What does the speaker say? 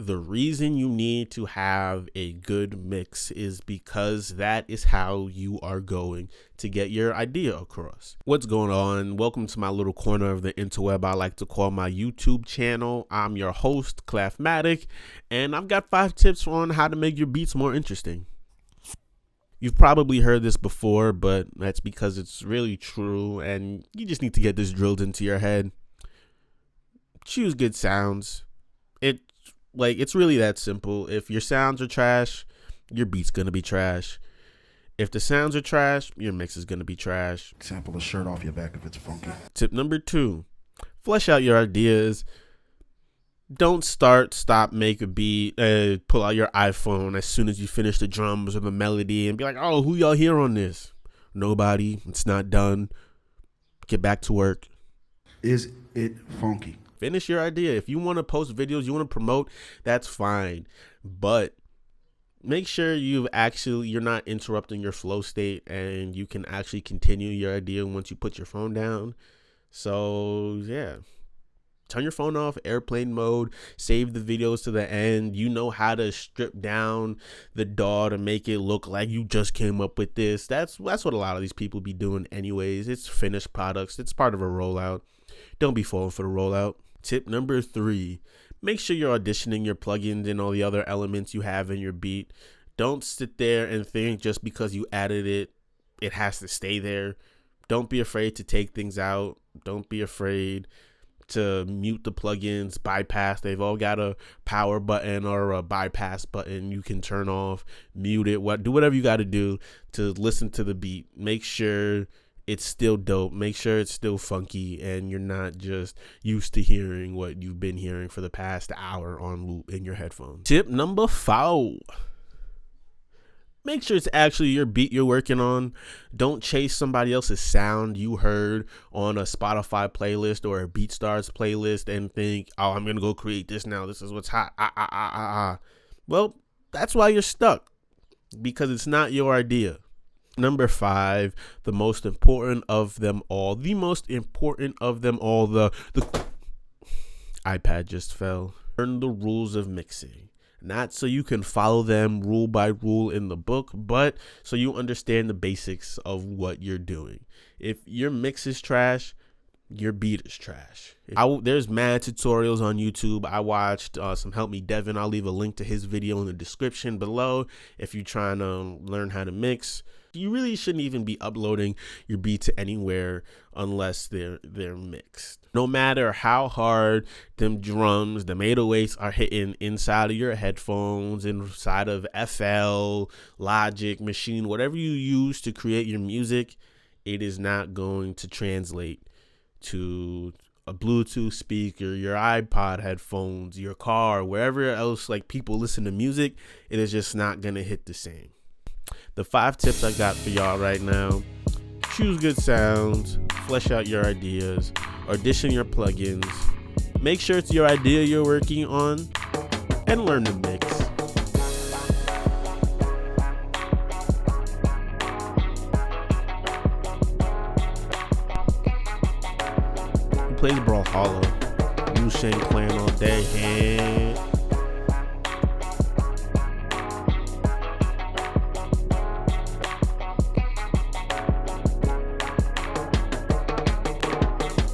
The reason you need to have a good mix is because that is how you are going to get your idea across. What's going on? Welcome to my little corner of the interweb I like to call my YouTube channel. I'm your host, Clafmatic, and I've got 5 tips on how to make your beats more interesting. You've probably heard this before, but that's because it's really true, and you just need to get this drilled into your head. Choose good sounds. It's really that simple. If your sounds are trash, your beat's gonna be trash. If the sounds are trash, your mix is gonna be trash. Sample a shirt off your back if it's funky. Tip number 2, flesh out your ideas. Don't stop, make a beat, pull out your iPhone as soon as you finish the drums or the melody and be like, oh, who y'all hear on this? Nobody. It's not done. Get back to work. Is it funky? Finish your idea. If you want to post videos, you want to promote, that's fine. But make sure you're not interrupting your flow state and you can actually continue your idea once you put your phone down. So yeah, turn your phone off, airplane mode, save the videos to the end. You know how to strip down the DAW to make it look like you just came up with this. That's what a lot of these people be doing anyways. It's finished products. It's part of a rollout. Don't be falling for the rollout. Tip number 3, make sure you're auditioning your plugins and all the other elements you have in your beat. Don't sit there and think just because you added it, it has to stay there. Don't be afraid to take things out. Don't be afraid to mute the plugins, bypass. They've all got a power button or a bypass button you can turn off, mute it, do whatever you got to do to listen to the beat. Make sure it's still dope. Make sure it's still funky and you're not just used to hearing what you've been hearing for the past hour on loop in your headphones. Tip number 4. Make sure it's actually your beat you're working on. Don't chase somebody else's sound you heard on a Spotify playlist or a BeatStars playlist and think, oh, I'm going to go create this now. This is what's hot. Well, that's why you're stuck, because it's not your idea. Number 5, the most important of them all. The iPad just fell. Learn the rules of mixing. Not so you can follow them rule by rule in the book, but so you understand the basics of what you're doing. If your mix is trash, your beat is trash. There's mad tutorials on YouTube. I watched some Help Me Devon. I'll leave a link to his video in the description below if you're trying to learn how to mix. You really shouldn't even be uploading your beats anywhere unless they're mixed. No matter how hard them drums, the 808s are hitting inside of your headphones, inside of FL, Logic, Machine, whatever you use to create your music, it is not going to translate to a Bluetooth speaker, your iPod headphones, your car, wherever else like people listen to music. It is just not going to hit the same. The 5 tips I got for y'all right now: choose good sounds, flesh out your ideas, audition your plugins, make sure it's your idea you're working on, and learn to mix. Who plays Brawlhalla? Wu Shang playing all day.